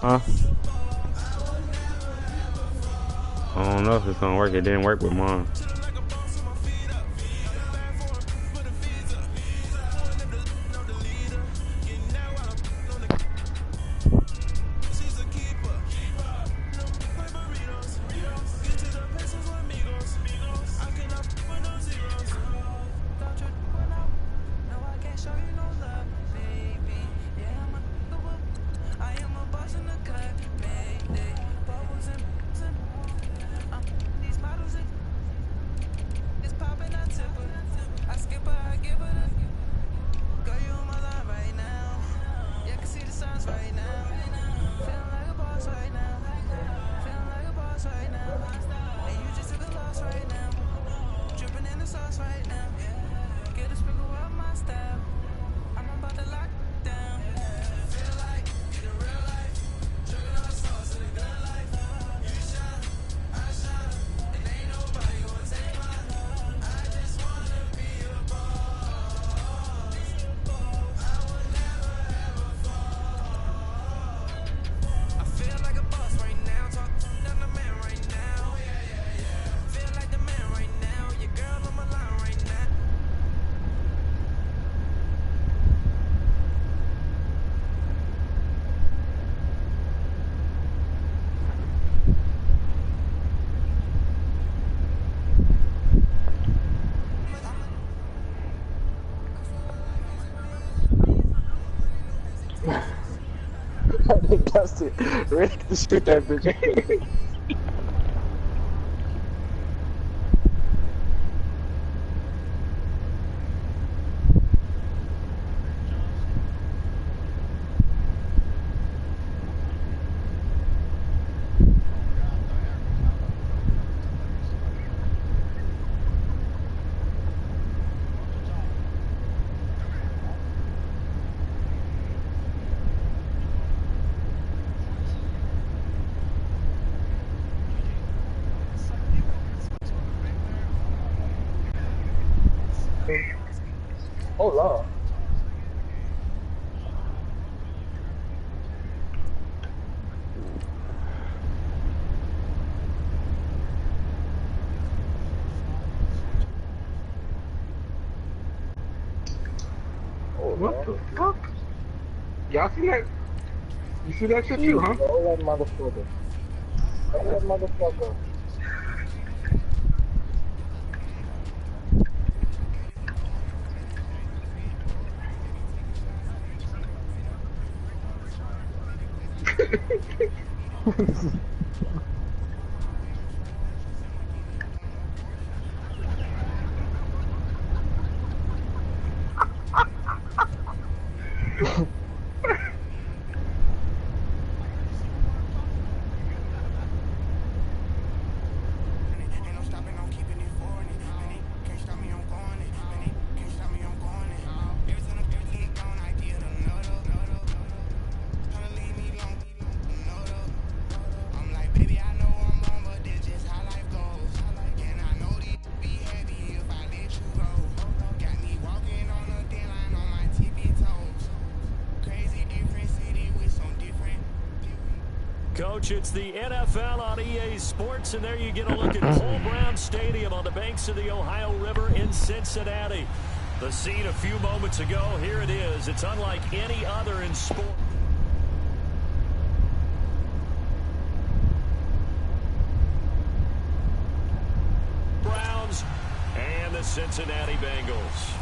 Huh? I don't know if it's gonna work. It didn't work with mine. That's it. Ready to shoot that bitch. Oh Lord. Oh What Lord. the fuck? Y'all see that? You see that shit too, huh? Roll that motherfucker. Roll that motherfucker. Coach, it's the NFL on EA Sports, and there you get a look at Cole Brown Stadium on the banks of the Ohio River in Cincinnati. The scene a few moments ago, here it is. It's unlike any other in sport. Browns and the Cincinnati Bengals.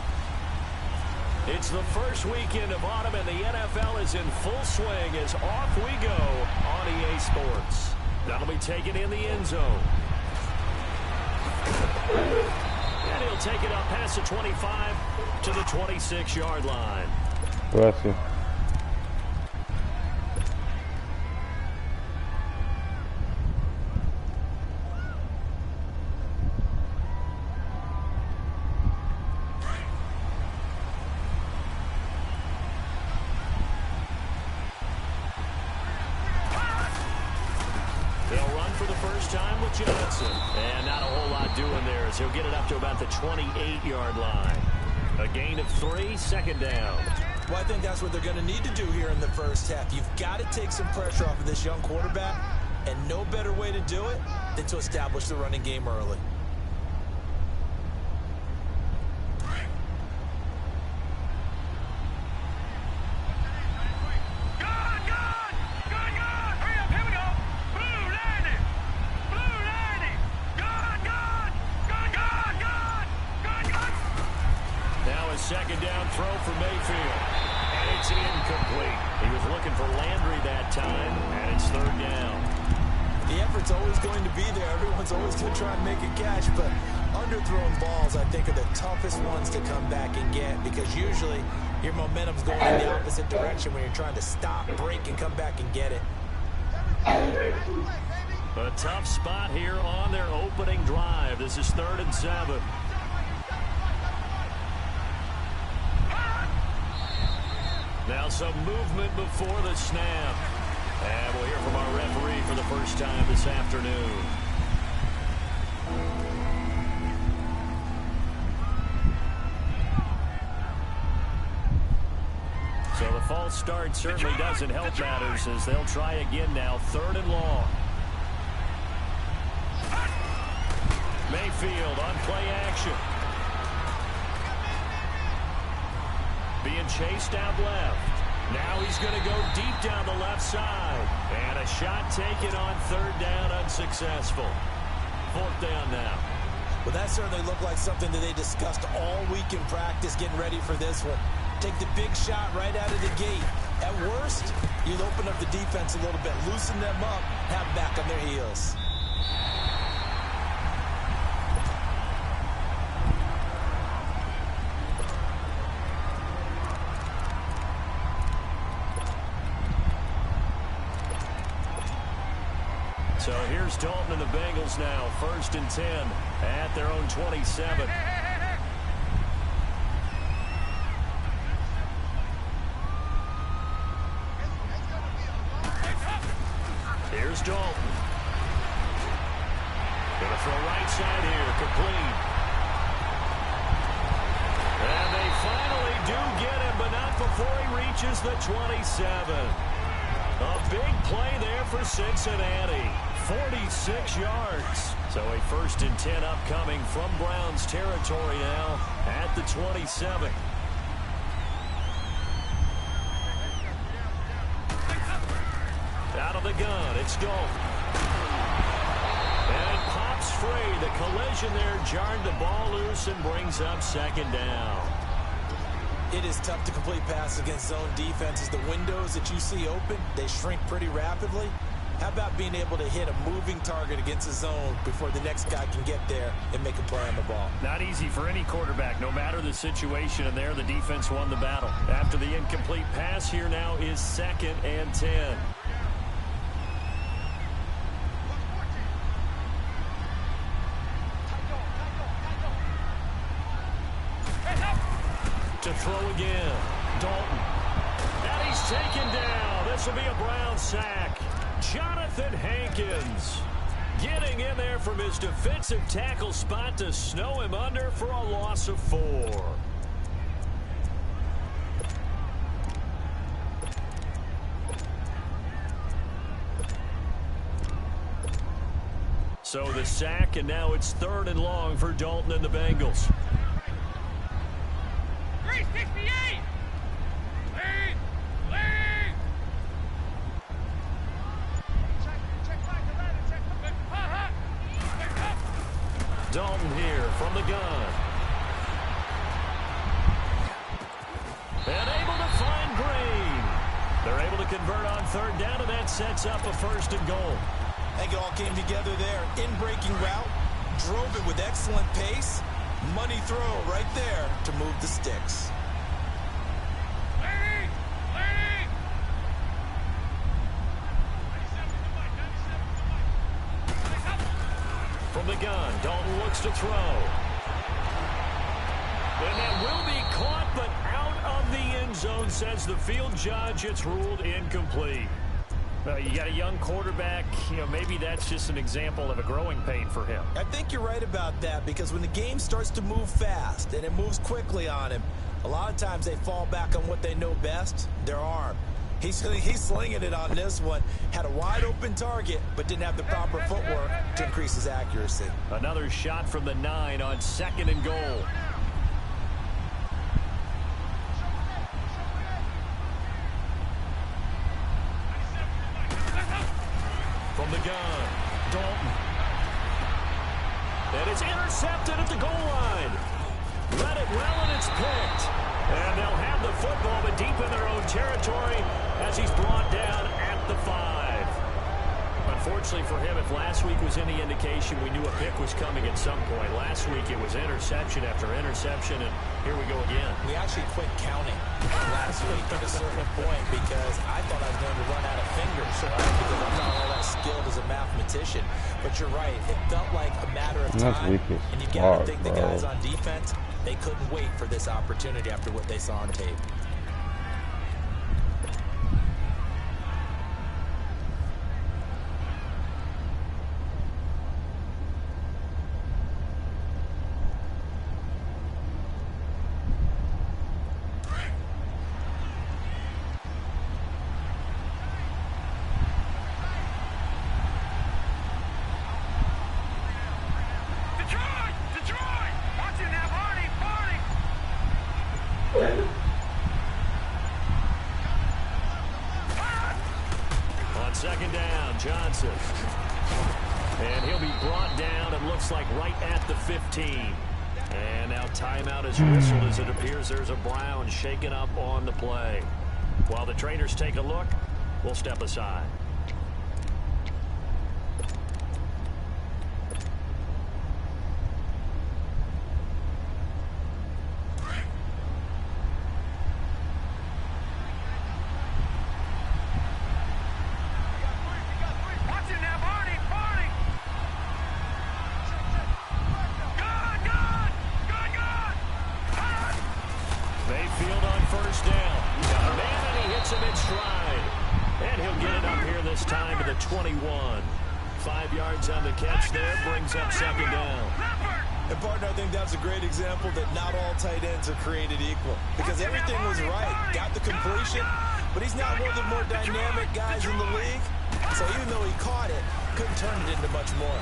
It's the first weekend of autumn, and the NFL is in full swing as off we go on EA Sports. That'll be taken in the end zone. And he'll take it up past the 25 to the 26-yard line. Bless you. Johnson. And not a whole lot doing there as he'll get it up to about the 28-yard line. A gain of 3, second down. Well, I think that's what they're going to need to do here in the first half. You've got to take some pressure off of this young quarterback, and no better way to do it than to establish the running game early. Second down throw for Mayfield. And it's incomplete. He was looking for Landry that time, and it's third down. The effort's always going to be there. Everyone's always going to try and make a catch, but underthrown balls, I think, are the toughest ones to come back and get because usually your momentum's going in the opposite direction when you're trying to stop, break, and come back and get it. A tough spot here on their opening drive. This is 3rd and 7. Now some movement before the snap. And we'll hear from our referee for the first time this afternoon. So the false start certainly doesn't help matters as they'll try again now. 3rd and long. Mayfield on play action. Being chased out left. Now he's going to go deep down the left side. And a shot taken on 3rd down, unsuccessful. 4th down now. Well, that certainly looked like something that they discussed all week in practice getting ready for this one. Take the big shot right out of the gate. At worst, you'll open up the defense a little bit, loosen them up, have them back on their heels. So here's Dalton and the Bengals now. 1st and 10 at their own 27. Here's Dalton. Gonna throw right side here. Complete. And they finally do get him, but not before he reaches the 27. A big play there for Cincinnati. 46 yards. So a 1st and 10 upcoming from Browns territory now at the 27. Out of the gun, it's Dalton. And it pops free. The collision there jarred the ball loose and brings up 2nd down. It is tough to complete passes against zone defenses. The windows that you see open, they shrink pretty rapidly. How about being able to hit a moving target against a zone before the next guy can get there and make a play on the ball? Not easy for any quarterback, no matter the situation, and there the defense won the battle. After the incomplete pass, here now is 2nd and 10. To throw again, Dalton. And he's taken down. This will be a Brown sack. Jonathan Hankins getting in there from his defensive tackle spot to snow him under for a loss of 4. So the sack, and now it's 3rd and long for Dalton and the Bengals. 368! Lead! Lead! Dalton here from the gun. And able to find Green. They're able to convert on 3rd down, and that sets up a 1st and goal. I think it all came together there. In-breaking route, drove it with excellent pace, money throw right there to move the sticks. Leading! Leading! From the gun, Dalton looks to throw. And that will be caught, but out of the end zone, says the field judge. It's ruled incomplete. You got a young quarterback. Maybe that's just an example of a growing pain for him. I think you're right about that, because when the game starts to move fast and it moves quickly on him, a lot of times they fall back on what they know best, their arm. He's slinging it on this one. Had a wide open target, but didn't have the proper footwork to increase his accuracy. Another shot from the 9 on 2nd and goal. From the gun, Dalton. And it's intercepted at the goal line. Read it well, and it's picked. And they'll have the football, but deep in their own territory as he's brought down at the 5. Unfortunately for him, if last week was any indication, we knew a pick was coming at some point. Last week it was interception after interception, and here we go again. We actually quit counting last week at a certain point because I thought I was going to run out of fingers, right? Because I'm not all that skilled as a mathematician. But you're right, it felt like a matter of time. And you've got to think the guys on defense, they couldn't wait for this opportunity after what they saw on tape. On 2nd down, Johnson. And he'll be brought down, it looks like right at the 15. And now timeout is whistled as it appears there's a Brown shaken up on the play. While the trainers take a look, we'll step aside. This time to the 21. 5 yards on the catch there, brings up 2nd down. And partner, I think that's a great example that not all tight ends are created equal. Because everything was right. Got the completion, but he's not one of the more dynamic guys in the league. So even though he caught it, couldn't turn it into much more.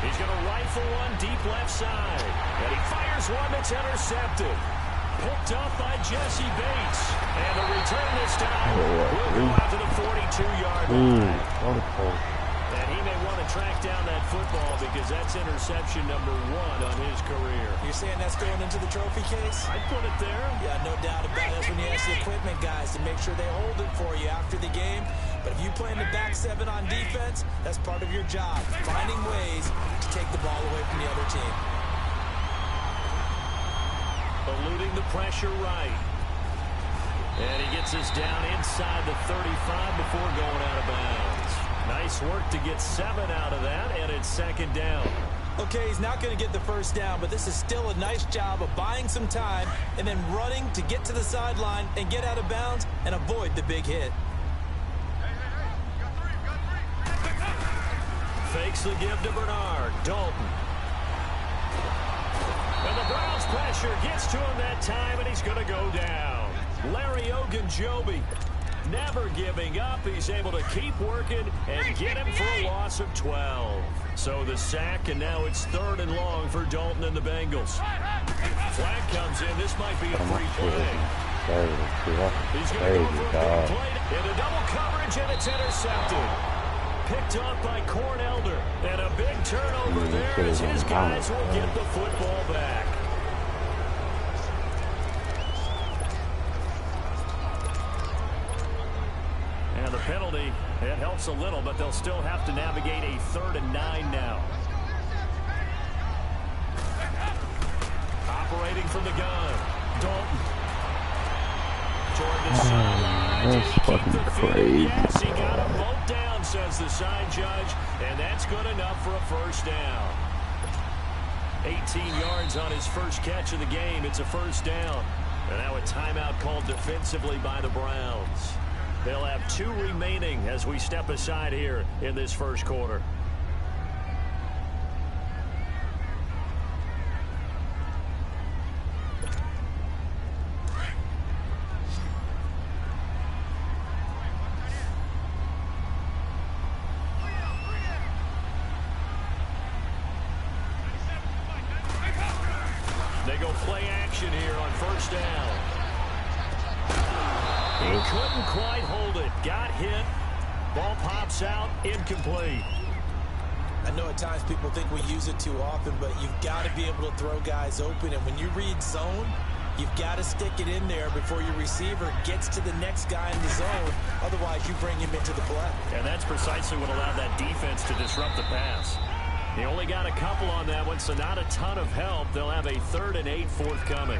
He's going to rifle one deep left side. And he fires one that's intercepted. Picked up by Jesse Bates. And the return this time will go out to the 42-yard line. And he may want to track down that football because that's interception number 1 on his career. You're saying that's going into the trophy case? I'd put it there. Yeah, no doubt about it. That's when you ask the equipment guys to make sure they hold it for you after the game. But if you play in the back 7 on defense, that's part of your job. Finding ways to take the ball away from the other team. Eluding the pressure right. And he gets us down inside the 35 before going out of bounds. Nice work to get 7 out of that, and it's 2nd down. Okay, he's not going to get the first down, but this is still a nice job of buying some time and then running to get to the sideline and get out of bounds and avoid the big hit. Fakes the give to Bernard. Dalton. And the Browns pressure gets to him that time, and he's going to go down. Larry Ogunjobi never giving up. He's able to keep working and get him for a loss of 12. So the sack, and now it's 3rd and long for Dalton and the Bengals. Flag comes in. This might be a free play. He's going to go for a big play in a double coverage, and it's intercepted. Picked off by Corn Elder. And a big turnover there as his guys will get the football back. And the penalty, it helps a little, but they'll still have to navigate a 3rd and 9 now. waiting from the gun. Dalton. Toward the sideline. That's fucking crazy. Yes, he got them both down, says the side judge, and that's good enough for a first down. 18 yards on his first catch of the game. It's a first down. And now a timeout called defensively by the Browns. They'll have 2 remaining as we step aside here in this first quarter. They go play action here on first down. He couldn't quite hold it. Got hit. Ball pops out. Incomplete. I know at times people think we use it too often, but you've got to be able to throw guys open. And when you read zone, you've got to stick it in there before your receiver gets to the next guy in the zone. Otherwise, you bring him into the play. And that's precisely what allowed that defense to disrupt the pass. He only got a couple on that one, so not a ton of help. They'll have a 3rd and 8 forthcoming.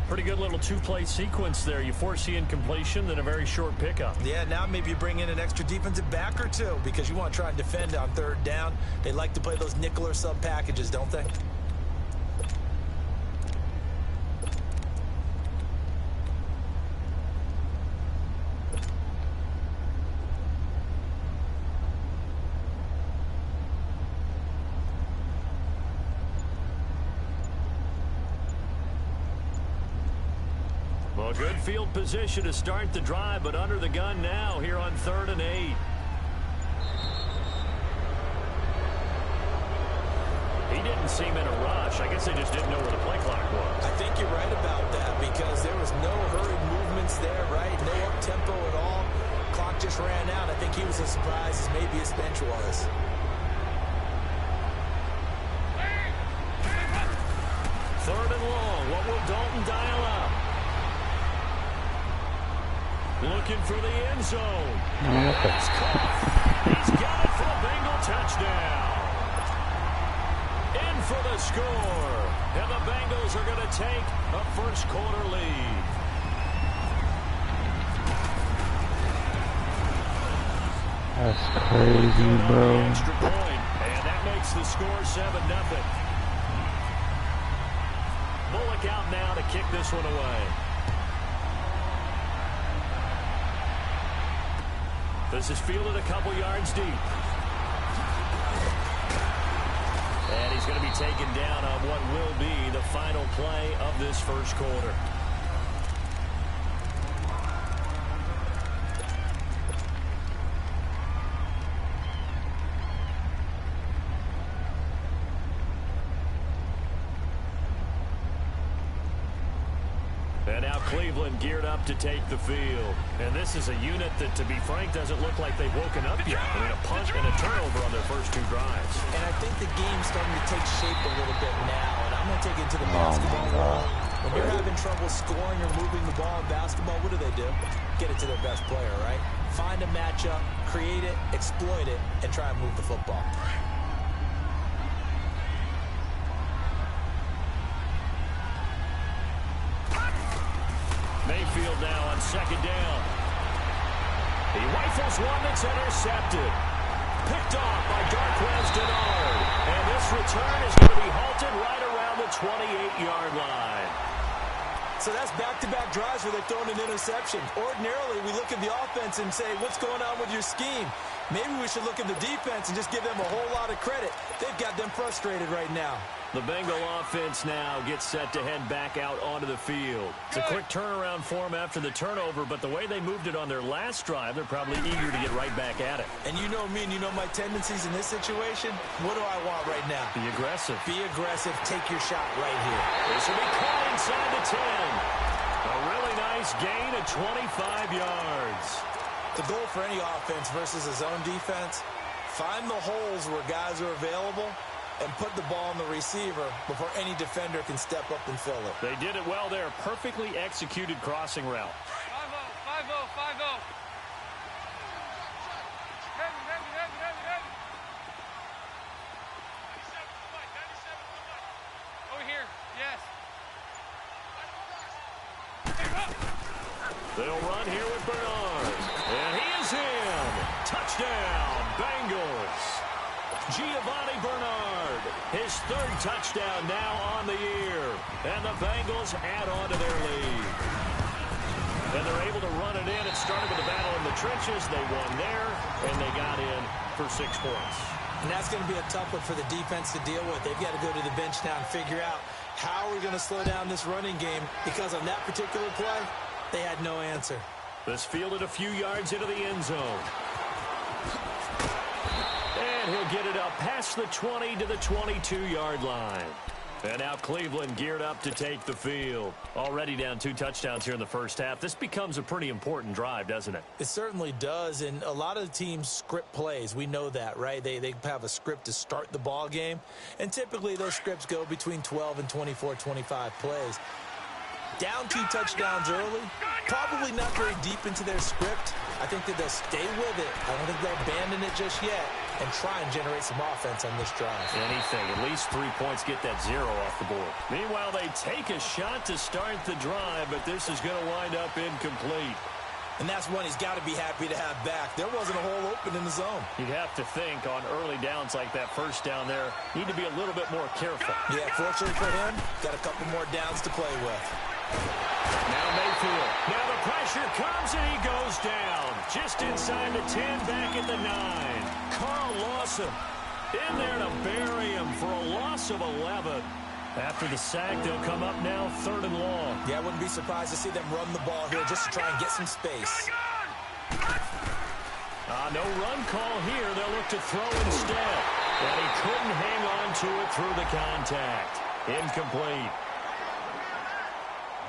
Pretty good little 2-play sequence there. You force the incompletion, then a very short pickup. Yeah, now maybe you bring in an extra defensive back or 2 because you want to try and defend on 3rd down. They like to play those nickel or sub packages, don't they? Well, good field position to start the drive, but under the gun now here on 3rd and 8. He didn't seem in a rush. I guess they just didn't know where the play clock was. I think you're right about that because there was no hurried movements there, right? No up-tempo at all. Clock just ran out. I think he was as surprised as maybe his bench was. Third and long. What will Dalton dial up? Looking for the end zone. He's caught. He's got it for the Bengal touchdown. In for the score. And the Bengals are going to take a first quarter lead. That's crazy, bro. Extra point, and that makes the score 7-0. Bullock out now to kick this one away. This is fielded a couple yards deep. And he's going to be taken down on what will be the final play of this first quarter. And now Cleveland geared up to take the field. And this is a unit that, to be frank, doesn't look like they've woken up yet. I mean, a punt and a turnover on their first 2 drives. And I think the game's starting to take shape a little bit now. And I'm going to take it to the basketball world. When you're having trouble scoring or moving the ball in basketball, what do? Get it to their best player, right? Find a matchup, create it, exploit it, and try and move the football. Mayfield now on second down. He rifles one that's intercepted. Picked off by Darquez Denard. And this return is going to be halted right around the 28-yard line. So that's back-to-back drives where they've thrown an interception. Ordinarily, we look at the offense and say, what's going on with your scheme? Maybe we should look at the defense and just give them a whole lot of credit. They've got them frustrated right now. The Bengal offense now gets set to head back out onto the field. It's a quick turnaround for them after the turnover, but the way they moved it on their last drive, they're probably eager to get right back at it. And you know me and you know my tendencies in this situation. What do I want right now? Be aggressive. Be aggressive. Take your shot right here. This will be caught inside the 10. A really nice gain of 25 yards. The goal for any offense versus a zone defense, find the holes where guys are available and put the ball on the receiver before any defender can step up and fill it. They did it well there. Perfectly executed crossing route. 5-0, 5-0, 5-0. Heavy. 97 to the right. Over here, yes. They'll run here with Bernard. And he is in. Touchdown, Bengals. Giovanni Bernard, his third touchdown now on the year. And the Bengals add on to their lead. And they're able to run it in. It started with a battle in the trenches. They won there, and they got in for 6 points. And that's going to be a tough one for the defense to deal with. They've got to go to the bench now and figure out how we're going to slow down this running game, because on that particular play, they had no answer. This fielded a few yards into the end zone. And he'll get it up past the 20 to the 22-yard line. And now Cleveland geared up to take the field. Already down 2 touchdowns here in the first half. This becomes a pretty important drive, doesn't it? It certainly does, and a lot of the teams script plays. We know that, right? They have a script to start the ball game, and typically those scripts go between 12 and 24, 25 plays. Down 2 touchdowns early, probably not very deep into their script. I think that they'll stay with it. I don't think they'll abandon it just yet and try and generate some offense on this drive. Anything, at least 3 points, get that 0 off the board. Meanwhile, they take a shot to start the drive, but this is going to wind up incomplete. And that's one he's got to be happy to have back. There wasn't a hole open in the zone. You'd have to think on early downs like that first down there, need to be a little bit more careful. Yeah, fortunately for him, got a couple more downs to play with. Now Mayfield. Now the pressure comes and he goes down. Just inside the 10, back at the 9. Carl Lawson in there to bury him for a loss of 11. After the sack, they'll come up now 3rd and long. Yeah, I wouldn't be surprised to see them run the ball here just to try and get some space. No run call here. They'll look to throw instead. And he couldn't hang on to it through the contact. Incomplete.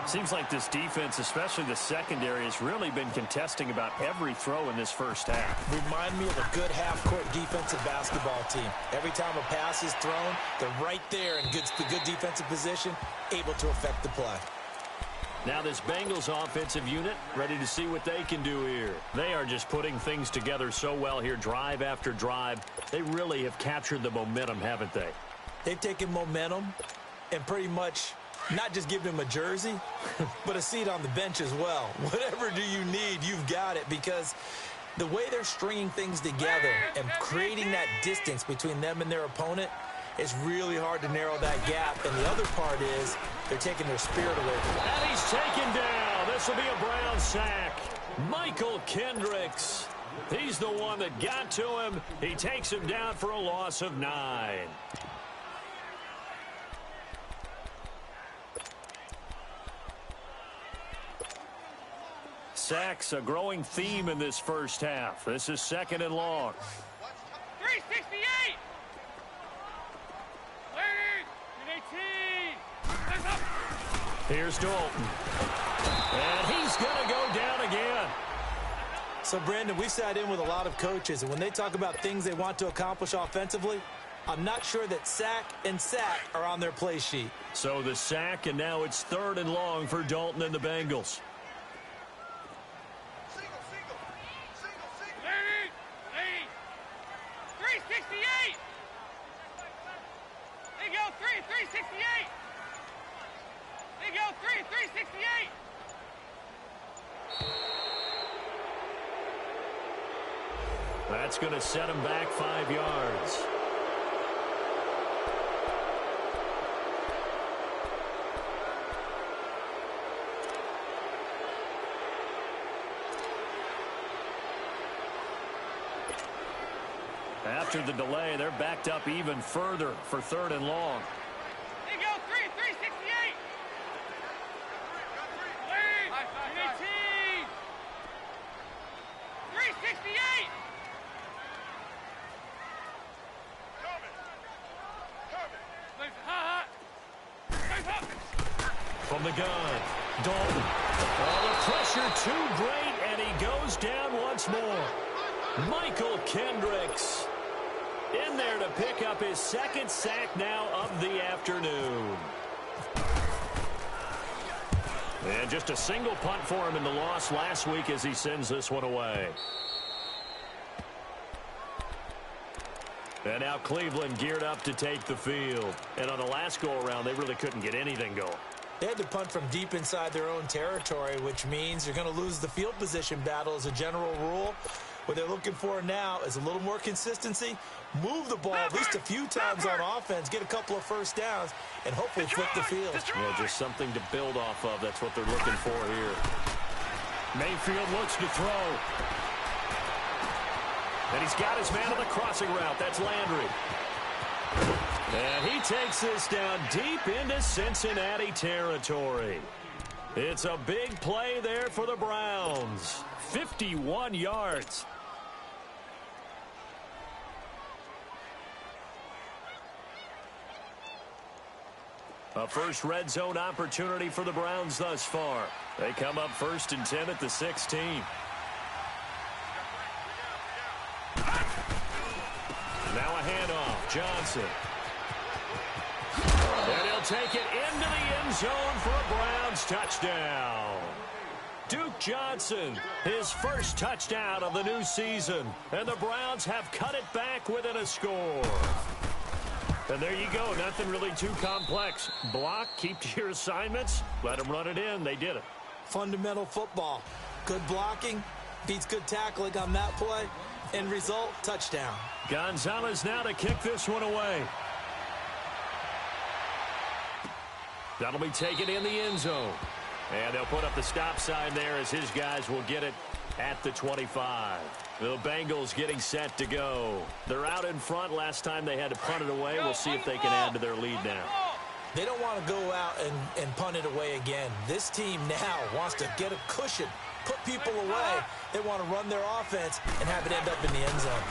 Seems like this defense, especially the secondary, has really been contesting about every throw in this first half. Remind me of a good half-court defensive basketball team. Every time a pass is thrown, they're right there in good defensive position, able to affect the play. Now this Bengals offensive unit ready to see what they can do here. They are just putting things together so well here, drive after drive. They really have captured the momentum, haven't they? They've taken momentum and pretty much not just give him a jersey, but a seat on the bench as well. Whatever do you need, you've got it, because the way they're stringing things together and creating that distance between them and their opponent is really hard to narrow that gap. And the other part is they're taking their spirit away from them. And he's taken down. This will be a Brown sack. Michael Kendricks. He's the one that got to him. He takes him down for a loss of 9. Sacks, a growing theme in this first half. This is 2nd and long. 368! Ladies, 18! Here's Dalton. And he's going to go down again. So, Brandon, we've sat in with a lot of coaches, and when they talk about things they want to accomplish offensively, I'm not sure that sack and sack are on their play sheet. So the sack, and now it's 3rd and long for Dalton and the Bengals. Ladies, 368! They go 368! They go 368! That's going to set him back 5 yards. After the delay, they're backed up even further for 3rd and long. They go 368! Ladies, 18! 368! From the gun, Dalton. Oh, the pressure too great, and he goes down once more. Michael Kendricks in there to pick up his 2nd sack now of the afternoon. And just a single punt for him in the loss last week as he sends this one away. And now Cleveland geared up to take the field. And on the last go-around, they really couldn't get anything going. They had to punt from deep inside their own territory, which means you're going to lose the field position battle as a general rule. What they're looking for now is a little more consistency, move the ball at least a few times on offense, get a couple of first downs, and hopefully flip the field. Yeah, just something to build off of. That's what they're looking for here. Mayfield looks to throw. And he's got his man on the crossing route. That's Landry. And he takes this down deep into Cincinnati territory. It's a big play there for the Browns. 51 yards. A first red zone opportunity for the Browns thus far. They come up 1st and 10 at the 16. Now a handoff. Johnson. And he'll take it into the end zone for a Browns touchdown. Duke Johnson, his first touchdown of the new season. And the Browns have cut it back within a score. And there you go. Nothing really too complex. Block, keep to your assignments, let them run it in. They did it. Fundamental football. Good blocking beats good tackling on that play. End result, touchdown. Gonzalez now to kick this one away. That'll be taken in the end zone. And they'll put up the stop sign there as his guys will get it at the 25. The Bengals getting set to go. They're out in front. Last time they had to punt it away. We'll see if they can add to their lead now. They don't want to go out and punt it away again. This team now wants to get a cushion, put people away. They want to run their offense and have it end up in the end zone.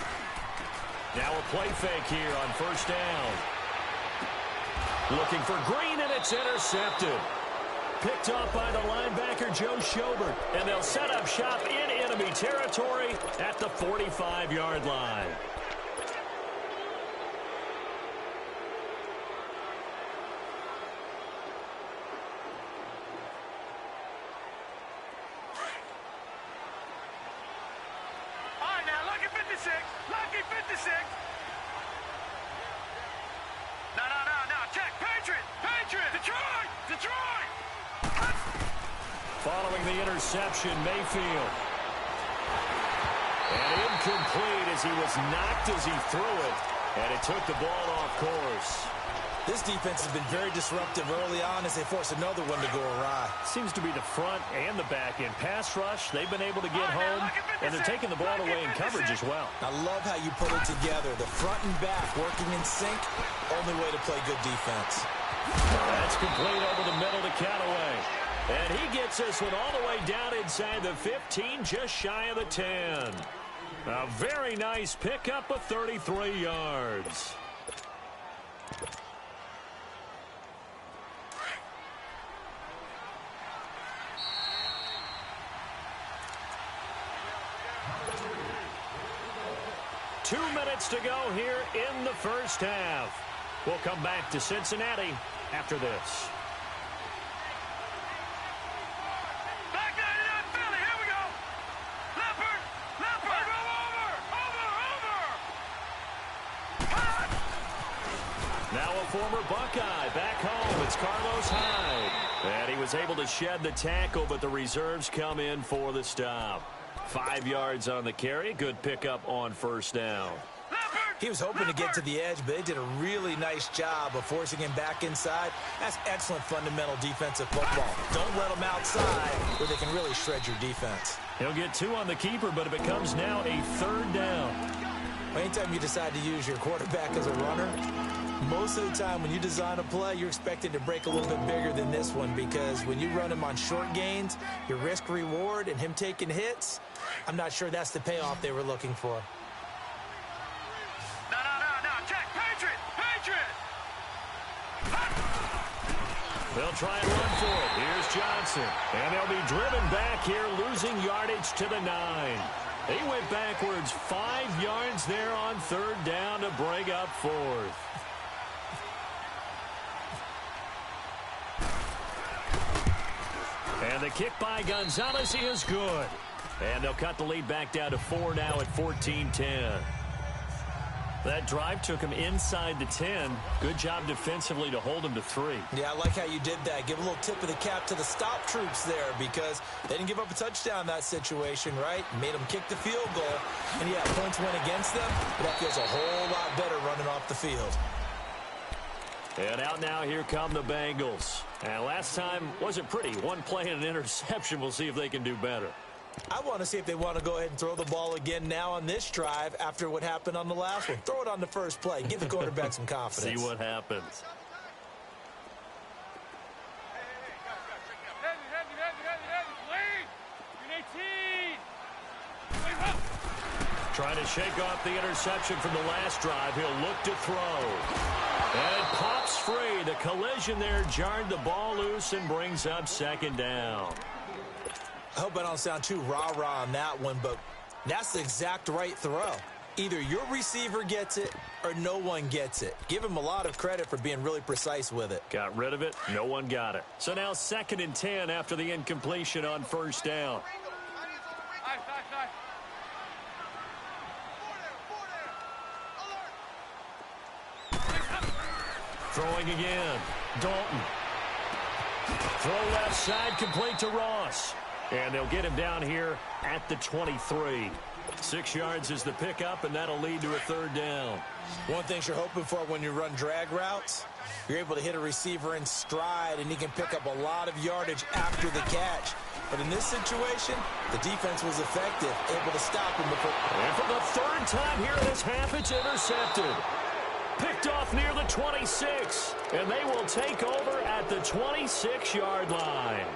Now a play fake here on first down. Looking for Green, and it's intercepted. Picked off by the linebacker, Joe Schobert. And they'll set up shop in enemy territory at the 45-yard line. All right, now, lucky 56. Lucky 56. No. Check. Patriot. Detroit. Following the interception, Mayfield. And incomplete as he was knocked as he threw it. And it took the ball off course. This defense has been very disruptive early on as they force another one to go awry. Seems to be the front and the back end. Pass rush, they've been able to get home. And they're taking the ball away in coverage as well. I love how you put it together. The front and back working in sync. Only way to play good defense. That's complete over the middle to Callaway. And he gets this one all the way down inside the 15, just shy of the 10. A very nice pickup of 33 yards. Two minutes to go here in the first half. We'll come back to Cincinnati after this. Back 99 Philly. Here we go. Leopard. Over. Now a former Buckeye back home. It's Carlos Hyde. And he was able to shed the tackle, but the reserves come in for the stop. 5 yards on the carry. Good pickup on first down. He was hoping to get to the edge, but they did a really nice job of forcing him back inside. That's excellent fundamental defensive football. Don't let them outside where they can really shred your defense. He'll get 2 on the keeper, but it becomes now a third down. Anytime you decide to use your quarterback as a runner, most of the time when you design a play, you're expected to break a little bit bigger than this one, because when you run him on short gains, your risk-reward and him taking hits, I'm not sure that's the payoff they were looking for. No. Check. Patriot. They'll try and run for it. Here's Johnson. And they'll be driven back here, losing yardage to the 9. He went backwards 5 yards there on third down to bring up fourth. And the kick by Gonzalez is good. And they'll cut the lead back down to 4 now at 14-10. That drive took him inside the 10. Good job defensively to hold him to 3. Yeah, I like how you did that. Give a little tip of the cap to the stop troops there because they didn't give up a touchdown in that situation, right? Made them kick the field goal. And, yeah, points went against them, but that feels a whole lot better running off the field. And out now, here come the Bengals. And last time wasn't pretty. One play and an interception. We'll see if they can do better. I want to see if they want to go ahead and throw the ball again now on this drive after what happened on the last one. Throw it on the first play. Give the quarterback some confidence. See what happens. Trying to shake off the interception from the last drive. He'll look to throw. And it pops free. The collision there jarred the ball loose and brings up second down. I hope I don't sound too rah-rah on that one, but that's the exact right throw. Either your receiver gets it or no one gets it. Give him a lot of credit for being really precise with it. Got rid of it. No one got it. So now 2nd and 10 after the incompletion on first down. Throwing again. Dalton. Throw left side, complete to Ross. And they'll get him down here at the 23. 6 yards is the pickup, and that'll lead to a 3rd down. One thing you're hoping for when you run drag routes, you're able to hit a receiver in stride, and he can pick up a lot of yardage after the catch. But in this situation, the defense was effective, able to stop him before. And for the 3rd time here in this half, it's intercepted. Picked off near the 26, and they will take over at the 26-yard line.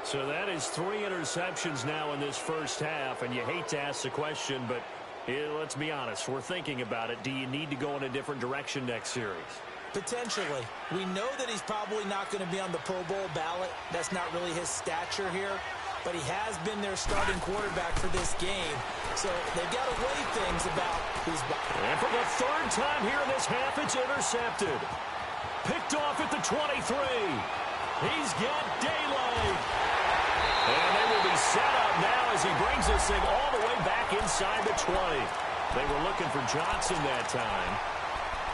So that is 3 interceptions now in this first half, and you hate to ask the question, but let's be honest, we're thinking about it. Do you need to go in a different direction next series? Potentially. We know that he's probably not going to be on the Pro Bowl ballot. That's not really his stature here, but he has been their starting quarterback for this game, so they've got to weigh things about who's behind. And for the 3rd time here in this half, it's intercepted. Picked off at the 23. He's got daylight. And they will be set up now as he brings this thing all the way back inside the 20. They were looking for Johnson that time.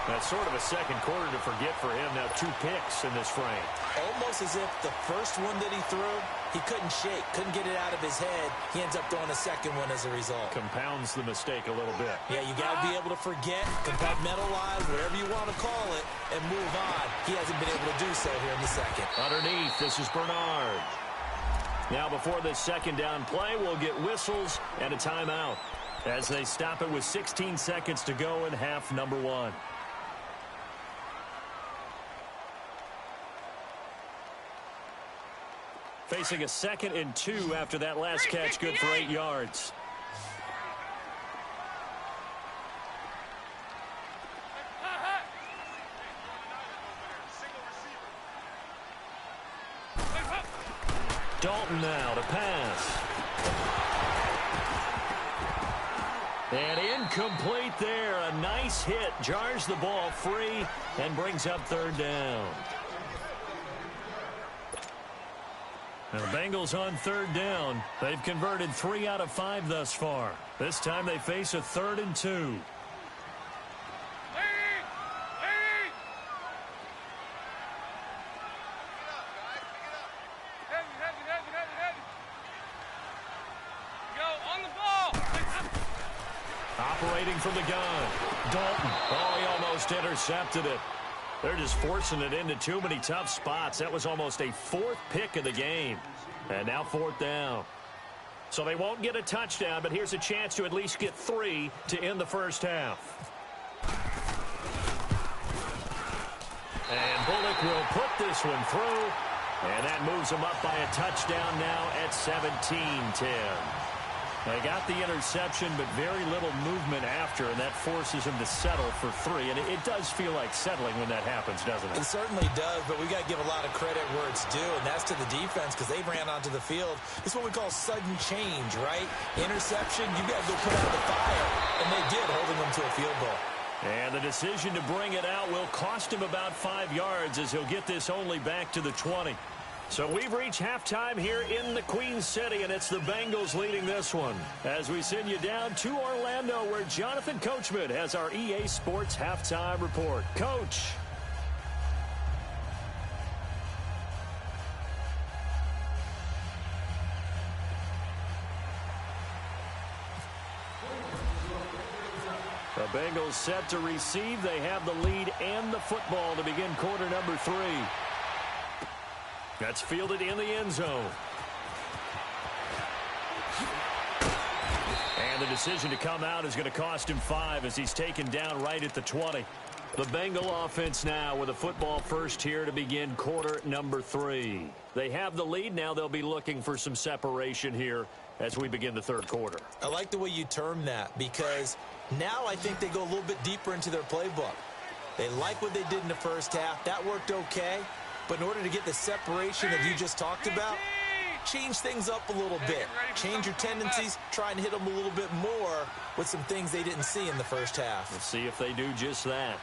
That's sort of a second quarter to forget for him. Now 2 picks in this frame. Almost as if the first one that he threw, he couldn't shake, couldn't get it out of his head. He ends up throwing a second one as a result. Compounds the mistake a little bit. Yeah, you got to be able to forget, compartmentalize, whatever you want to call it, and move on. He hasn't been able to do so here in the second. Underneath, this is Bernard. Now before this 2nd down play, we'll get whistles and a timeout as they stop it with 16 seconds to go in half number 1. Facing a 2nd and 2 after that last catch, good for 8 yards. Dalton now to pass. And incomplete there. A nice hit. Jars the ball free and brings up 3rd down. Now, the Bengals on 3rd down. They've converted 3 out of 5 thus far. This time they face a 3rd and 2. Operating from the gun. Dalton. Oh, he almost intercepted it. They're just forcing it into too many tough spots. That was almost a 4th pick of the game. And now 4th down. So they won't get a touchdown, but here's a chance to at least get 3 to end the first half. And Bullock will put this one through. And that moves them up by a touchdown now at 17-10. They got the interception, but very little movement after, and that forces him to settle for 3. And it does feel like settling when that happens, doesn't it? It certainly does, but we got to give a lot of credit where it's due, and that's to the defense because they ran onto the field. It's what we call sudden change, right? Interception, you got to go put out the fire, and they did, holding them to a field goal. And the decision to bring it out will cost him about 5 yards as he'll get this only back to the 20. So we've reached halftime here in the Queen City, and it's the Bengals leading this one. As we send you down to Orlando, where Jonathan Coachman has our EA Sports halftime report. Coach. The Bengals set to receive. They have the lead and the football to begin quarter number 3. That's fielded in the end zone. And the decision to come out is going to cost him 5 as he's taken down right at the 20. The Bengal offense now with a football first here to begin quarter number 3. They have the lead. Now they'll be looking for some separation here as we begin the third quarter. I like the way you term that, because now I think they go a little bit deeper into their playbook. They like what they did in the first half. That worked okay. But in order to get the separation that you just talked about, change things up a little bit. Change your tendencies, try and hit them a little bit more with some things they didn't see in the first half. Let's see if they do just that.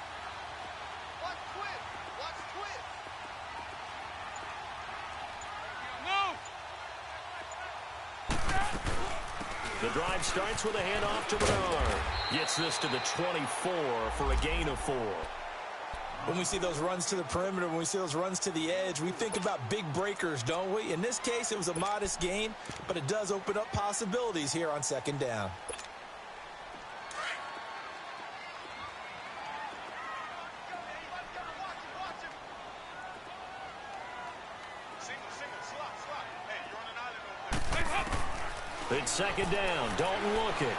The drive starts with a handoff to Bernard. Gets this to the 24 for a gain of 4. When we see those runs to the perimeter, when we see those runs to the edge, we think about big breakers, don't we? In this case, it was a modest gain, but it does open up possibilities here on second down. It's second down. Dalton looking.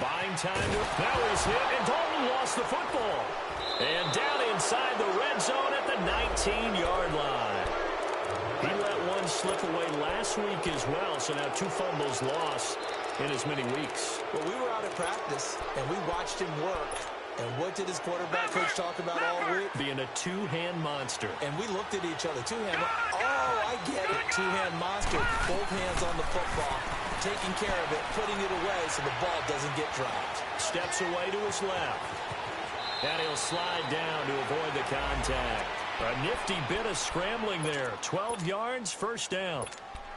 Buying time. Now he's hit, and Dalton lost the football. And down inside the red zone at the 19-yard line. He let one slip away last week as well, so now 2 fumbles lost in as many weeks. Well, we were out at practice, and we watched him work. And what did his quarterback coach talk about all week? Being a two-hand monster. And we looked at each other. Two-hand. Oh, I get it. Two-hand monster. Both hands on the football. Taking care of it. Putting it away so the ball doesn't get dropped. Steps away to his left. And he'll slide down to avoid the contact. A nifty bit of scrambling there. 12 yards, first down.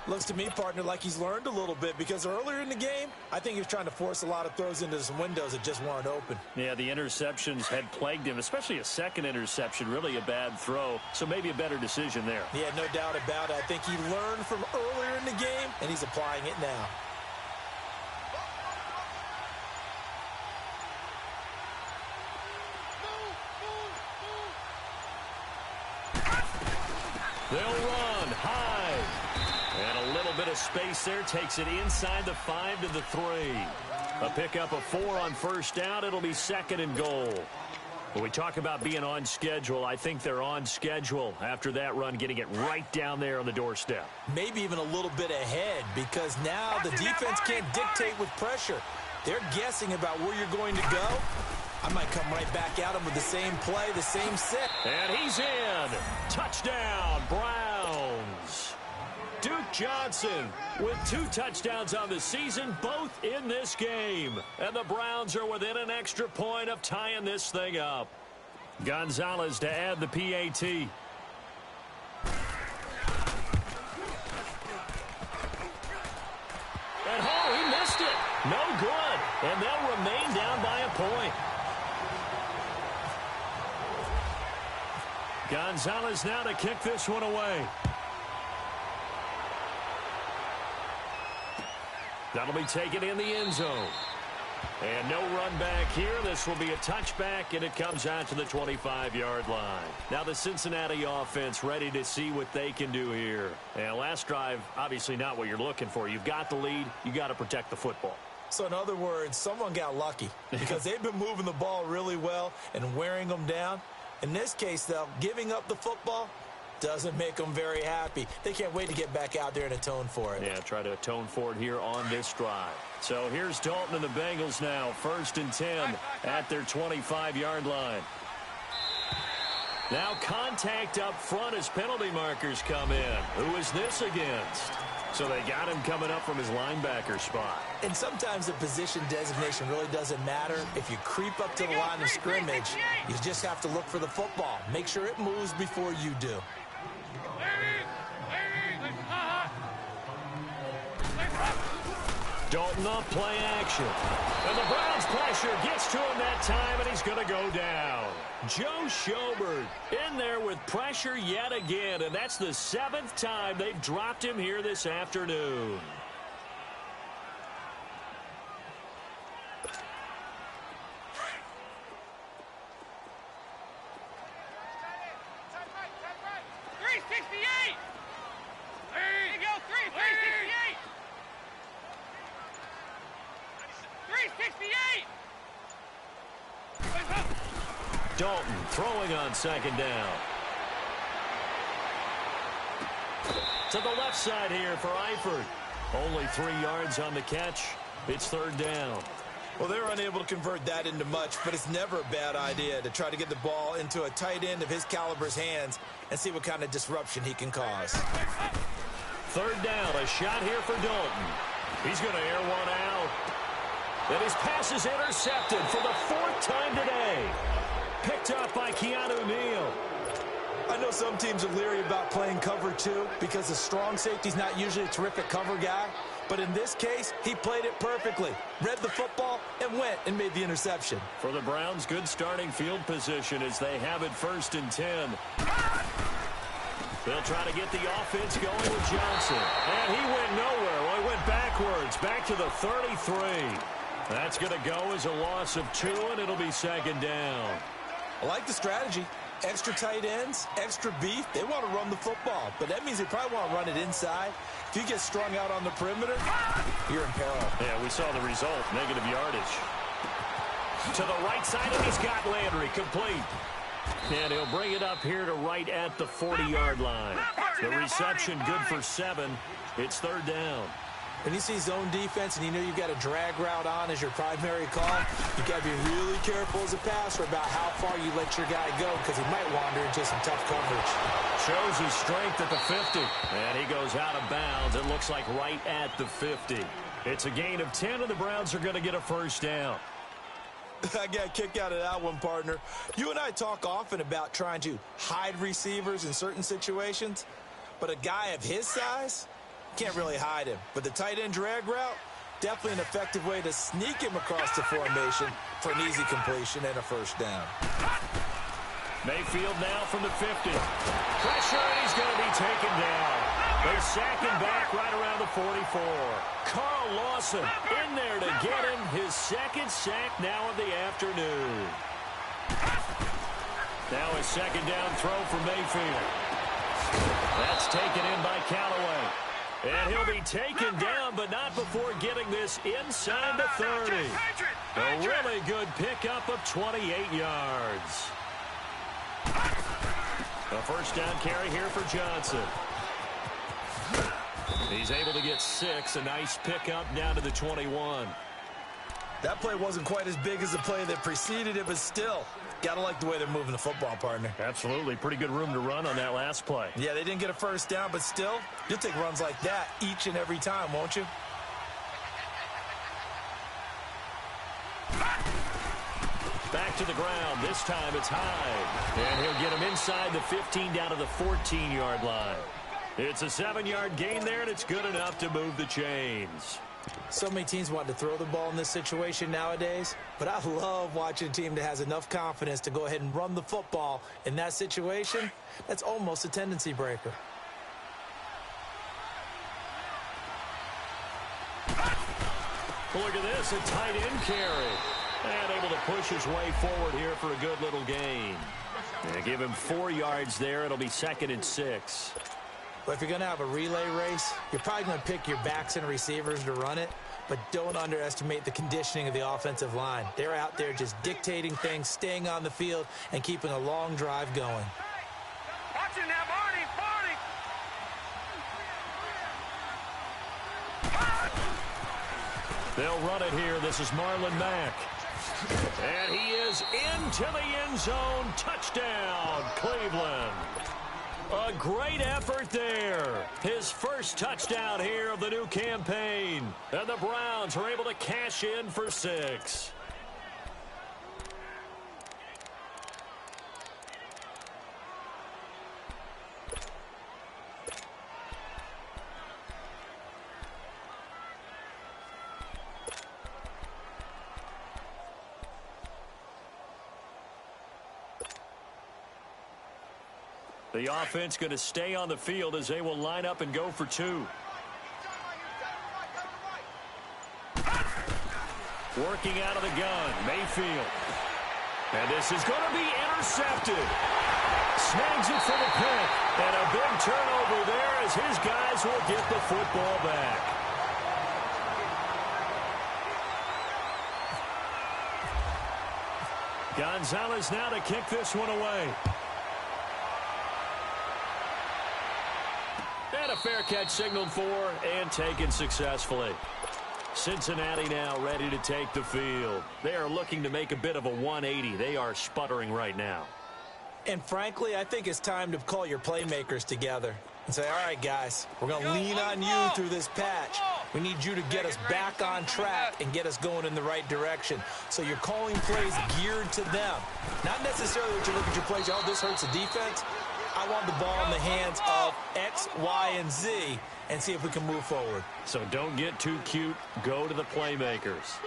Looks to me, partner, like he's learned a little bit, because earlier in the game, I think he was trying to force a lot of throws into some windows that just weren't open. Yeah, the interceptions had plagued him, especially a second interception, really a bad throw. So maybe a better decision there. Yeah, no doubt about it. I think he learned from earlier in the game, and he's applying it now. They'll run high. And a little bit of space there takes it inside the 5 to the 3. A pickup of 4 on first down. It'll be second and goal. When we talk about being on schedule, I think they're on schedule after that run, getting it right down there on the doorstep. Maybe even a little bit ahead, because now the defense can't dictate with pressure. They're guessing about where you're going to go. I might come right back at him with the same play, the same set. And he's in. Touchdown, Browns. Duke Johnson with 2 touchdowns on the season, both in this game. And the Browns are within an extra point of tying this thing up. Gonzalez to add the PAT. And he missed it. No good. And they'll remain down by a point. Gonzalez now to kick this one away. That'll be taken in the end zone. And no run back here. This will be a touchback, and it comes out to the 25-yard line. Now the Cincinnati offense ready to see what they can do here. And last drive, obviously not what you're looking for. You've got the lead. You got to protect the football. So in other words, someone got lucky, because they've been moving the ball really well and wearing them down. In this case, though, giving up the football doesn't make them very happy. They can't wait to get back out there and atone for it. Yeah, try to atone for it here on this drive. So here's Dalton and the Bengals now. 1st and 10 at their 25-yard line. Now contact up front as penalty markers come in. Who is this against? So they got him coming up from his linebacker spot. And sometimes the position designation really doesn't matter. If you creep up to the line of scrimmage, you just have to look for the football. Make sure it moves before you do. Dalton off play action. And the Browns' pressure gets to him that time, and he's going to go down. Joe Schobert in there with pressure yet again, and that's the 7th time they've dropped him here this afternoon. Dalton throwing on 2nd down. To the left side here for Eifert. Only 3 yards on the catch. It's 3rd down. Well, they're unable to convert that into much, but it's never a bad idea to try to get the ball into a tight end of his caliber's hands and see what kind of disruption he can cause. 3rd down, a shot here for Dalton. He's going to air one out. And his pass is intercepted for the 4th time today. Picked up by Keanu Neal. I know some teams are leery about playing cover 2 because the strong safety's not usually a terrific cover guy. But in this case, he played it perfectly. Read the football and went and made the interception. For the Browns, good starting field position as they have it 1st and 10. They'll try to get the offense going with Johnson. And he went nowhere. Well, he went backwards, back to the 33. That's going to go as a loss of 2, and it'll be 2nd down. I like the strategy. Extra tight ends, extra beef. They want to run the football, but that means they probably want to run it inside. If you get strung out on the perimeter, you're in peril. Yeah, we saw the result, negative yardage. To the right side, and he's got Landry complete. And he'll bring it up here to right at the 40-yard line. The reception good for 7. It's 3rd down. When you see zone defense and you know you've got a drag route on as your primary call, you've got to be really careful as a passer about how far you let your guy go because he might wander into some tough coverage. Shows his strength at the 50. And he goes out of bounds. It looks like right at the 50. It's a gain of 10, and the Browns are going to get a 1st down. I got a kick out of that one, partner. You and I talk often about trying to hide receivers in certain situations, but a guy of his size can't really hide him. But the tight end drag route, definitely an effective way to sneak him across the formation for an easy completion and a 1st down. Mayfield now from the 50. Pressure, and he's going to be taken down. They sack him back right around the 44. Carl Lawson in there to get him his 2nd sack now of the afternoon. Now a 2nd down throw for Mayfield. That's taken in by Callaway. And he'll be taken down, but not before getting this inside the 30. A really good pickup of 28 yards. A 1st down carry here for Johnson. He's able to get 6. A nice pickup down to the 21. That play wasn't quite as big as the play that preceded it, but still, got to like the way they're moving the football, partner. Absolutely. Pretty good room to run on that last play. Yeah, they didn't get a 1st down, but still, you'll take runs like that each and every time, won't you? Back to the ground. This time it's high. And he'll get him inside the 15 down to the 14-yard line. It's a 7-yard gain there, and it's good enough to move the chains. So many teams want to throw the ball in this situation nowadays, but I love watching a team that has enough confidence to go ahead and run the football in that situation. That's almost a tendency breaker. Well, look at this, a tight end carry. And able to push his way forward here for a good little gain. And give him 4 yards there. It'll be 2nd and 6. But if you're going to have a relay race, you're probably going to pick your backs and receivers to run it, but don't underestimate the conditioning of the offensive line. They're out there just dictating things, staying on the field, and keeping a long drive going. Watch it now, Barney! They'll run it here. This is Marlon Mack. And he is into the end zone. Touchdown, Cleveland. A great effort there. His 1st touchdown here of the new campaign. And the Browns are able to cash in for 6. The offense going to stay on the field as they will line up and go for two. Working out of the gun, Mayfield. And this is going to be intercepted. Snags it for the pick. And a big turnover there as his guys will get the football back. Gonzalez now to kick this one away. And a fair catch signaled for and taken successfully. Cincinnati now ready to take the field. They are looking to make a bit of a 180. They are sputtering right now. And frankly, I think it's time to call your playmakers together and say, all right, guys, we're going to lean on you through this patch. We need you to get us back on track and get us going in the right direction. So you're calling plays geared to them. Not necessarily that you look at your plays, oh, this hurts the defense. I want the ball in the hands of X, Y, and Z and see if we can move forward. So don't get too cute. Go to the playmakers.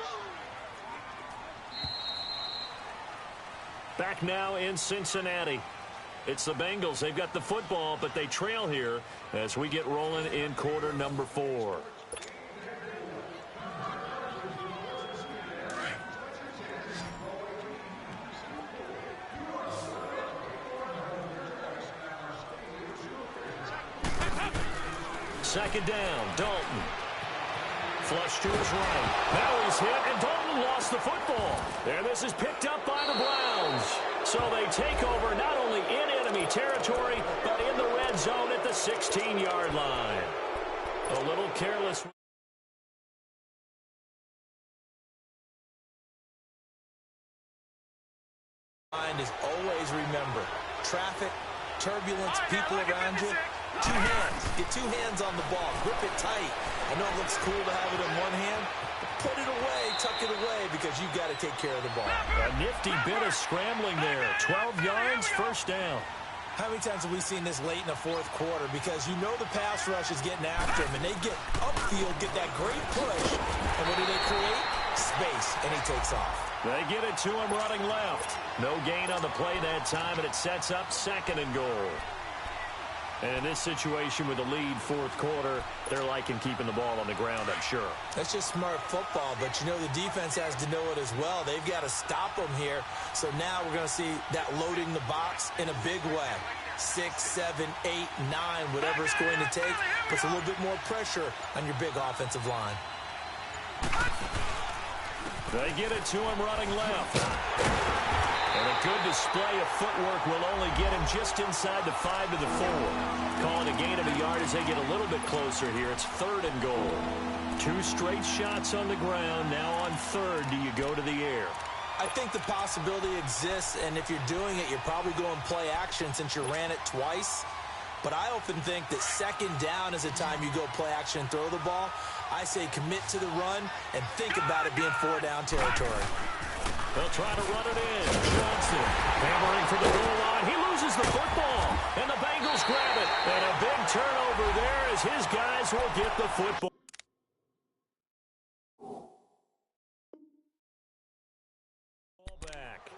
Back now in Cincinnati. It's the Bengals. They've got the football, but they trail here as we get rolling in quarter number 4. Second down, Dalton. Flush to his right. Now he's hit, and Dalton lost the football. And this is picked up by the Browns. So they take over not only in enemy territory, but in the red zone at the 16-yard line. A little careless. Is always remember, traffic, turbulence, people around you. Two hands. Get two hands on the ball. Grip it tight. I know it looks cool to have it in one hand, but put it away, tuck it away, because you've got to take care of the ball. A nifty bit of scrambling there. 12 yards, first down. How many times have we seen this late in the fourth quarter? Because you know the pass rush is getting after him, and they get upfield, get that great push, and what do they create? Space, and he takes off. They get it to him running left. No gain on the play that time, and it sets up second and goal. And in this situation with the lead fourth quarter, they're liking keeping the ball on the ground, I'm sure. That's just smart football, but you know the defense has to know it as well. They've got to stop them here. So now we're going to see that loading the box in a big way. 6, 7, 8, 9, whatever it's going to take, puts a little bit more pressure on your big offensive line. They get it to him running left. And a good display of footwork will only get him just inside the 5 to the 4. Calling a gain of a yard as they get a little bit closer here. It's third and goal. 2 straight shots on the ground. Now on third, do you go to the air? I think the possibility exists, and if you're doing it, you're probably going play action since you ran it twice. But I often think that second down is a time you go play action and throw the ball. I say commit to the run and think about it being 4-down territory. They'll try to run it in. Johnson hammering for the goal line. He loses the football, and the Bengals grab it. And a big turnover there as his guys will get the football. Back.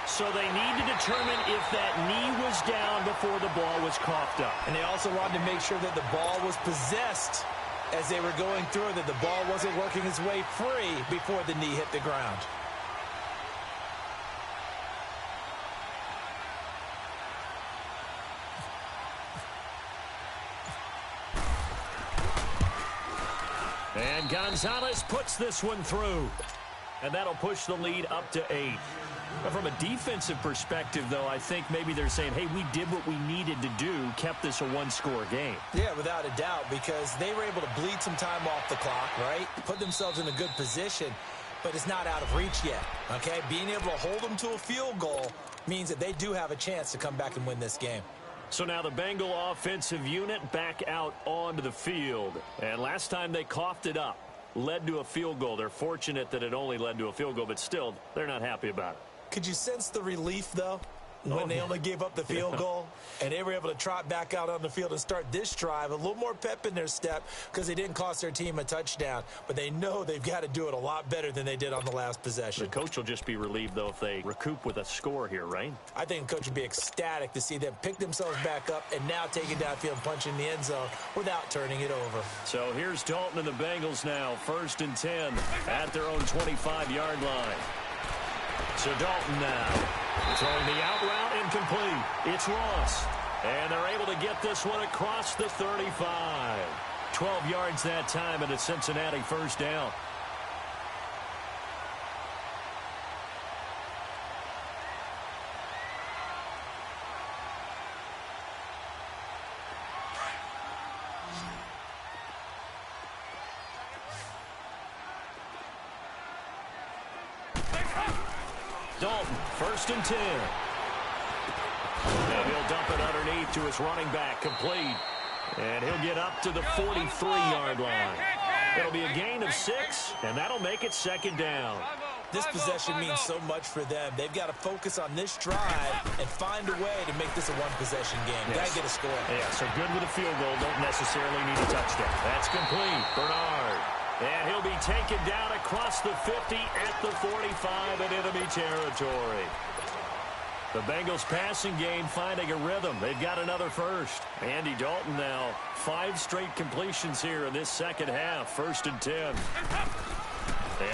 So they need to determine if that knee was down before the ball was coughed up. And they also wanted to make sure that the ball was possessed as they were going through, that the ball wasn't working its way free before the knee hit the ground. And Gonzalez puts this one through. And that'll push the lead up to 8. But from a defensive perspective, though, I think maybe they're saying, hey, we did what we needed to do, kept this a one-score game. Yeah, without a doubt, because they were able to bleed some time off the clock, right? Put themselves in a good position, but it's not out of reach yet, okay? Being able to hold them to a field goal means that they do have a chance to come back and win this game. So now the Bengal offensive unit back out onto the field. And last time they coughed it up, led to a field goal. They're fortunate that it only led to a field goal, but still, they're not happy about it. Could you sense the relief, though? when they only gave up the field goal and they were able to trot back out on the field and start this drive, a little more pep in their step because they didn't cost their team a touchdown. But they know they've got to do it a lot better than they did on the last possession. The coach will just be relieved, though, if they recoup with a score here, right? I think the coach would be ecstatic to see them pick themselves back up and now take it downfield and punch in the end zone without turning it over. So here's Dalton and the Bengals now, 1st and 10 at their own 25-yard line. So Dalton now throwing the out route incomplete. It's Ross. And they're able to get this one across the 35. 12 yards that time and a Cincinnati first down. Dalton, 1st and 10. And he'll dump it underneath to his running back, complete. And he'll get up to the 43-yard line. It'll be a gain of 6, and that'll make it 2nd down. This possession means so much for them. They've got to focus on this drive and find a way to make this a one-possession game. Yes. Got to get a score. Yeah, so good with a field goal. Don't necessarily need a touchdown. That's complete. Bernard. And he'll be taken down across the 50 at the 45 in enemy territory. The Bengals passing game finding a rhythm. They've got another first. Andy Dalton now 5 straight completions here in this second half. 1st and 10.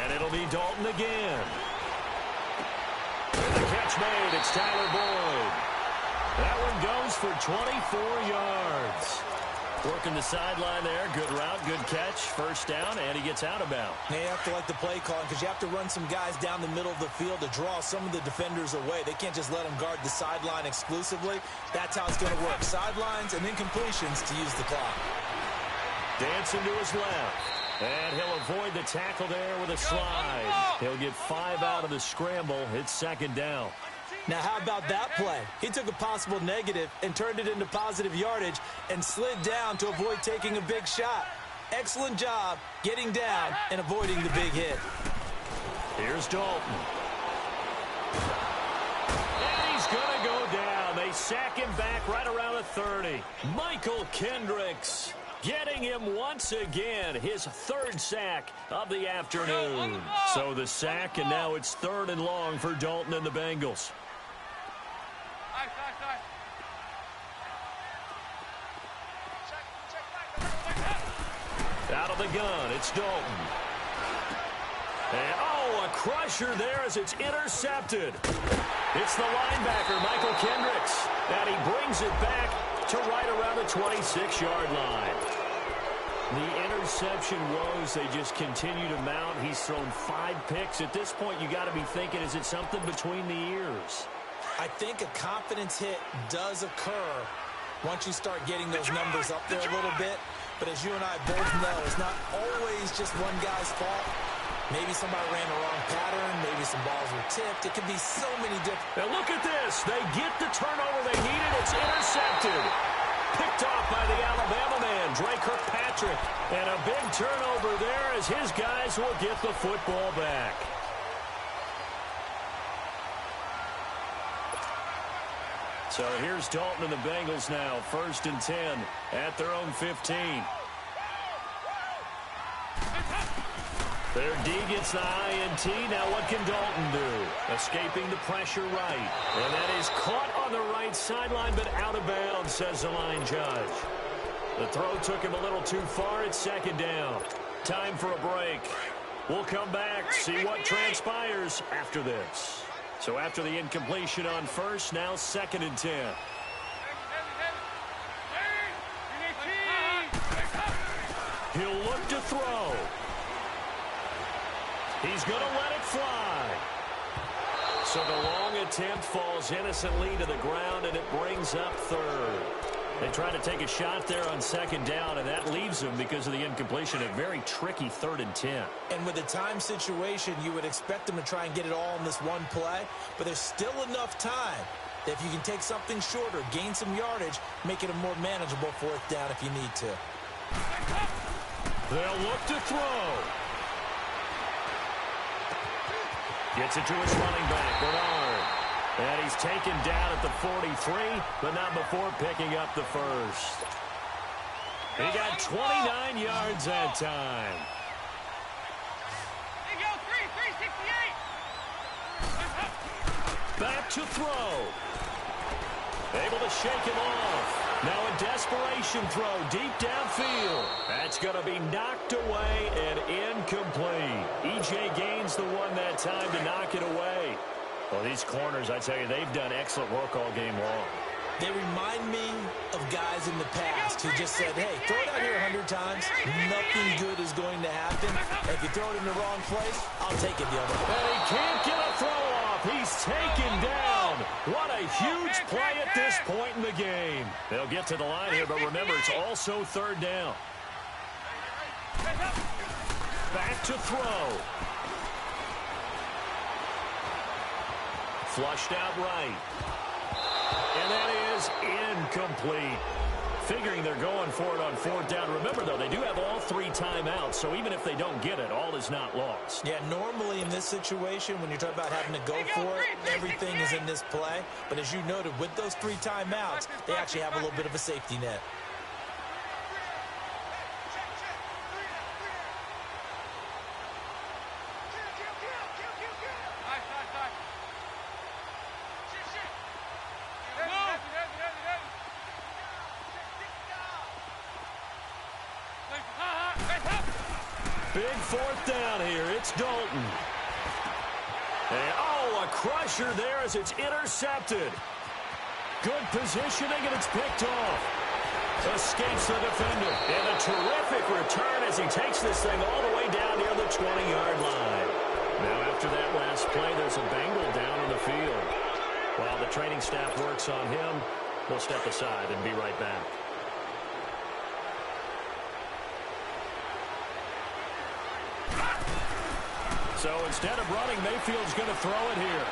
And it'll be Dalton again. And the catch made. It's Tyler Boyd. That one goes for 24 yards. Working the sideline there. Good route, good catch. First down, and he gets out of bounds. They have to like the play calling because you have to run some guys down the middle of the field to draw some of the defenders away. They can't just let them guard the sideline exclusively. That's how it's going to work. Sidelines and then completions to use the clock. Dancing to his left. And he'll avoid the tackle there with a slide. He'll get 5 out of the scramble. It's 2nd down. Now, how about that play? He took a possible negative and turned it into positive yardage and slid down to avoid taking a big shot. Excellent job getting down and avoiding the big hit. Here's Dalton. And he's going to go down. They sack him back right around the 30. Michael Kendricks getting him once again, his 3rd sack of the afternoon. So the sack, and now it's 3rd and long for Dalton and the Bengals. Out of the gun, it's Dalton. And, oh, a crusher there as it's intercepted. It's the linebacker, Michael Kendricks, and he brings it back to right around the 26-yard line. The interception woes, they just continue to mount. He's thrown 5 picks. At this point, you got to be thinking, is it something between the ears? I think a confidence hit does occur once you start getting those numbers up there a little bit. But as you and I both know, it's not always just one guy's fault. Maybe somebody ran the wrong pattern. Maybe some balls were tipped. It could be so many different. Now look at this. They get the turnover they needed. It's intercepted. Picked off by the Alabama man, Dre Kirkpatrick. And a big turnover there as his guys will get the football back. So here's Dalton and the Bengals now, 1st and 10 at their own 15. Their D gets the INT. Now what can Dalton do? Escaping the pressure right. And that is caught on the right sideline, but out of bounds, says the line judge. The throw took him a little too far. It's 2nd down. Time for a break. We'll come back, see what transpires after this. So after the incompletion on first, now 2nd and 10. He'll look to throw. He's going to let it fly. So the long attempt falls innocently to the ground, and it brings up 3rd. They try to take a shot there on 2nd down, and that leaves them, because of the incompletion, a very tricky 3rd and 10. And with the time situation, you would expect them to try and get it all in this one play, but there's still enough time that if you can take something shorter, gain some yardage, make it a more manageable 4th down if you need to. They'll look to throw. Gets it to his running back, Bernard. And he's taken down at the 43, but not before picking up the first. He got 29 yards that time. There you go, 368. Back to throw. Able to shake him off. Now a desperation throw deep downfield. That's going to be knocked away and incomplete. E.J. Gaines the one that time to knock it away. Well, these corners, I tell you, they've done excellent work all game long. They remind me of guys in the past who just said, hey, throw it out here 100 times. Nothing good is going to happen. If you throw it in the wrong place, I'll take it the other way. And he can't get a throw off. He's taken down. What a huge play at this point in the game. They'll get to the line here, but remember, it's also third down. Back to throw. Flushed out right. And that is incomplete. Figuring they're going for it on fourth down. Remember, though, they do have all 3 timeouts, so even if they don't get it, all is not lost. Yeah, normally in this situation, when you're talking about having to go for it, everything is in this play. But as you noted, with those 3 timeouts, they actually have a little bit of a safety net. Big fourth down here. It's Dalton. And, oh, a crusher there as it's intercepted. Good positioning, and it's picked off. Escapes the defender. And a terrific return as he takes this thing all the way down near the 20-yard line. Now, after that last play, there's a Bengal down on the field. While the training staff works on him, we'll step aside and be right back. So instead of running, Mayfield's going to throw it here.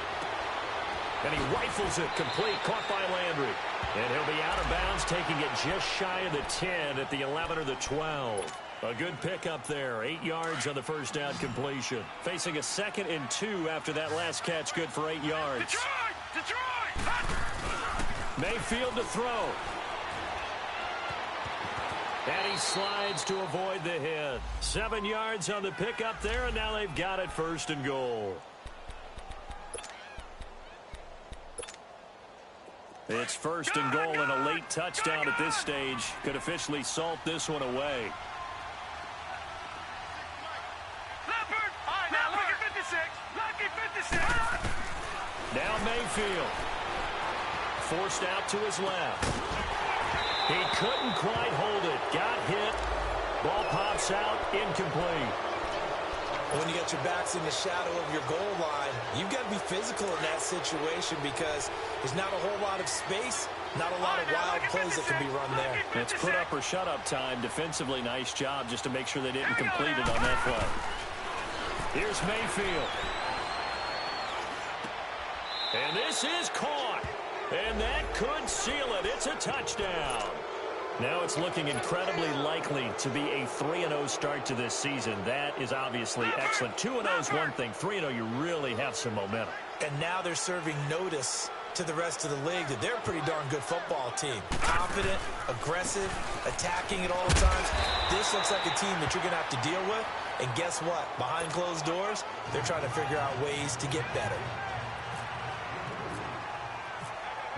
And he rifles it complete, caught by Landry. And he'll be out of bounds, taking it just shy of the 10 at the 11 or the 12. A good pickup there, 8 yards on the first down completion. Facing a 2nd and 2 after that last catch, good for 8 yards. Detroit! Mayfield to throw. And he slides to avoid the hit. 7 yards on the pickup there, and now they've got it 1st and goal. It's 1st and goal, and a late touchdown at this stage could officially salt this one away. Leopard! Lucky 56! Lucky 56! Now Mayfield. Forced out to his left. He couldn't quite hold it. Got hit. Ball pops out. Incomplete. When you got your backs in the shadow of your goal line, you've got to be physical in that situation because there's not a whole lot of space, not a lot of wild plays that can be run there. It's put up or shut up time. Defensively, nice job just to make sure they didn't complete it on that play. Here's Mayfield. And this is caught. And that could seal it. It's a touchdown. Now it's looking incredibly likely to be a 3-0 start to this season. That is obviously excellent. 2-0 is one thing. 3-0, you really have some momentum. And now they're serving notice to the rest of the league that they're a pretty darn good football team. Confident, aggressive, attacking at all times. This looks like a team that you're going to have to deal with. And guess what? Behind closed doors, they're trying to figure out ways to get better.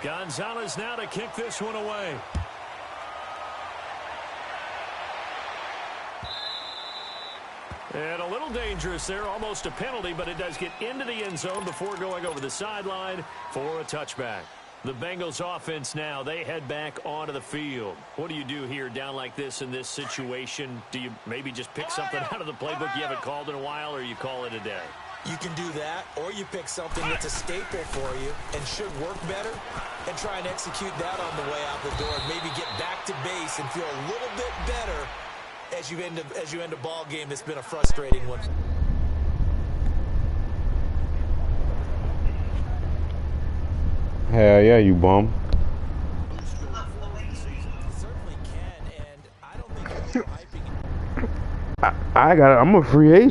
Gonzalez now to kick this one away. And a little dangerous there, almost a penalty, but it does get into the end zone before going over the sideline for a touchback. The Bengals offense now, they head back onto the field. What do you do here down like this in this situation? Do you maybe just pick something out of the playbook you haven't called in a while, or you call it a day? You can do that, or you pick something that's a staple for you and should work better and try and execute that on the way out the door and maybe get back to base and feel a little bit better as you end a ball game that's been a frustrating one. Hell yeah, you bum. Certainly can, and I don't think you're hyping. I'm a free agent.